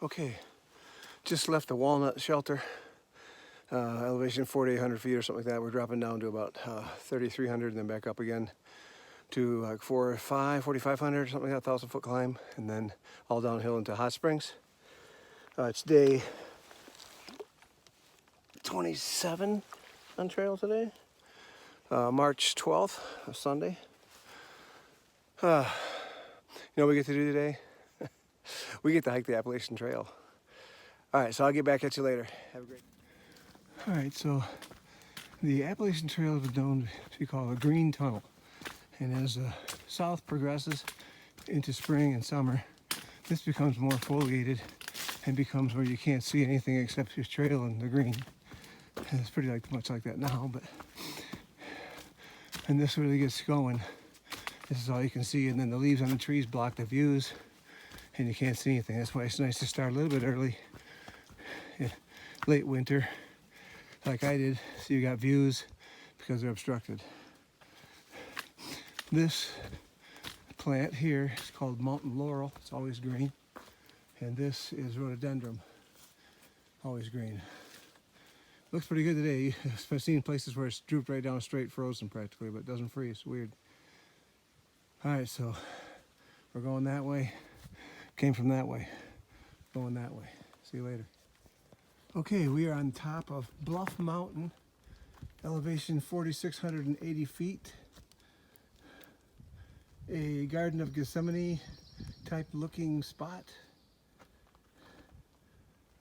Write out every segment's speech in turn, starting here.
Okay, just left the Walnut shelter, elevation 4,800 feet or something like that. We're dropping down to about 3,300 and then back up again to like 4,500 or something like that, 1,000-foot climb, and then all downhill into Hot Springs. It's day 27 on trail today, March 12th, Sunday. You know what we get to do today? We get to hike the Appalachian Trail. All right, so I'll get back at you later. Have a great day. All right, so the Appalachian Trail is known to be called a green tunnel. And as the south progresses into spring and summer, this becomes more foliated and becomes where you can't see anything except your trail and the green. And it's pretty much like that now, but and this really gets going. This is all you can see, and then the leaves on the trees block the views and you can't see anything. That's why it's nice to start a little bit early, late winter, like I did, so you got views because they're obstructed. This plant here is called mountain laurel. It's always green. And this is rhododendron, always green. Looks pretty good today. I've seen places where it's drooped right down straight, frozen practically, but it doesn't freeze. Weird. All right, so we're going that way. Came from that way. Going that way. See you later. Okay, we are on top of Bluff Mountain, elevation 4,680 feet. A Garden of Gethsemane type looking spot.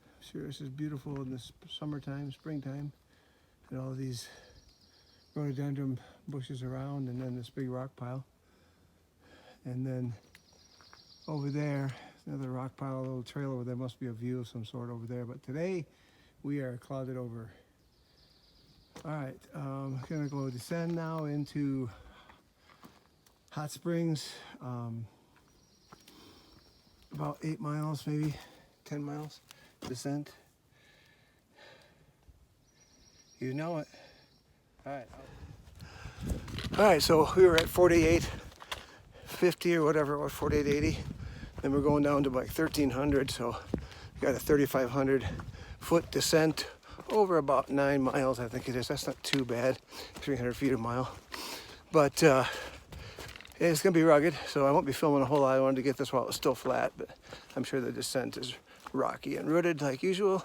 I'm sure this is beautiful in the summertime, springtime, and all these rhododendron bushes around, and then this big rock pile. And then over there, another rock pile, a little trail over there. Must be a view of some sort over there. But today we are clouded over. All right, I'm gonna go descend now into Hot Springs, about 8 miles, maybe 10 miles descent. You know it. All right. All right, so we were at 4850 or whatever it was, 4880. Then we're going down to like 1,300, so we got a 3,500 foot descent over about 9 miles, I think it is. That's not too bad, 300 feet a mile. But it's gonna be rugged, so I won't be filming a whole lot. I wanted to get this while it's still flat, but I'm sure the descent is rocky and rooted like usual.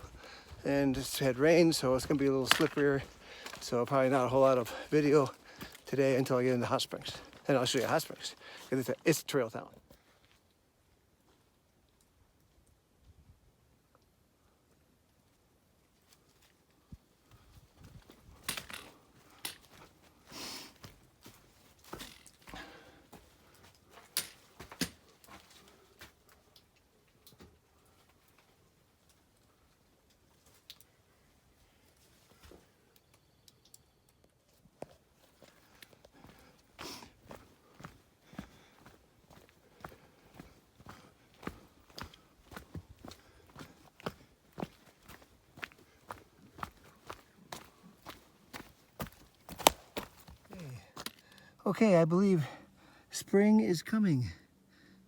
And it's had rain, so it's gonna be a little slipperier. So probably not a whole lot of video today until I get into Hot Springs. And I'll show you Hot Springs, because it's a trail town. Okay, I believe spring is coming.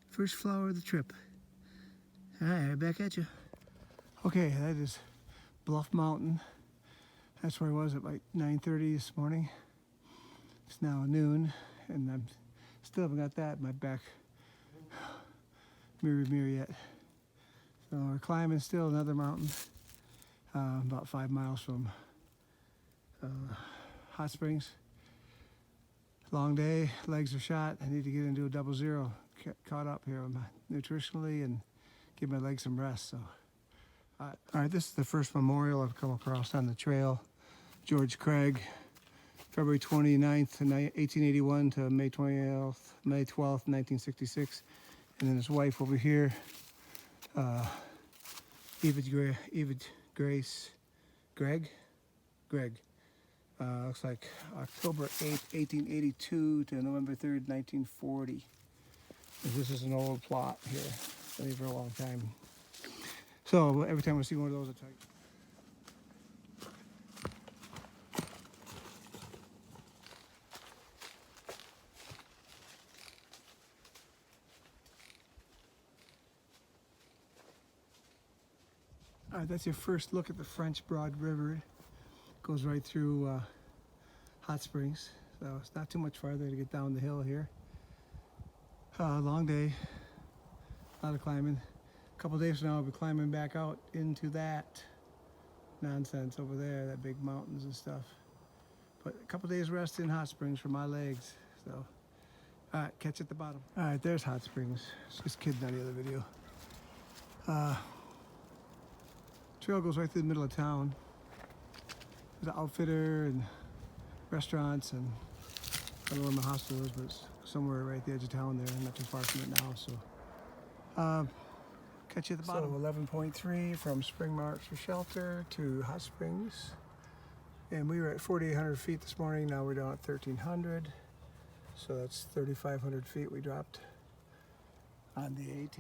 First flower of the trip. All right, back at you. Okay, that is Bluff Mountain. That's where I was at like 9:30 this morning. It's now noon, and I'm still haven't got that in my back mirror yet. So we're climbing still another mountain, about 5 miles from Hot Springs. Long day, legs are shot. I need to get into a 00. Caught up here nutritionally and give my legs some rest. So, all right, this is the first memorial I've come across on the trail. George Craig, February 29th, 1881 to May 12th, 1966. And then his wife over here, Greg. Looks like October 8th, 1882 to November 3rd, 1940. This is an old plot here. Been here for a long time. So every time I see one of those, I tell you. All right, that's your first look at the French Broad River. It goes right through Hot Springs, so it's not too much farther to get down the hill here. Long day, a lot of climbing. A couple days from now, I'll be climbing back out into that nonsense over there, that big mountains and stuff. But a couple days rest in Hot Springs for my legs. So, all right, catch you at the bottom. All right, there's Hot Springs. Just kidding on the other video. Trail goes right through the middle of town. There's an outfitter and restaurants, and I don't know where my hostel is, but it's somewhere right at the edge of town there. I'm not too far from it now, so catch you at the bottom. So 11.3 from Spring March for shelter to Hot Springs, and we were at 4,800 feet this morning. Now we're down at 1,300, so that's 3,500 feet we dropped on the AT.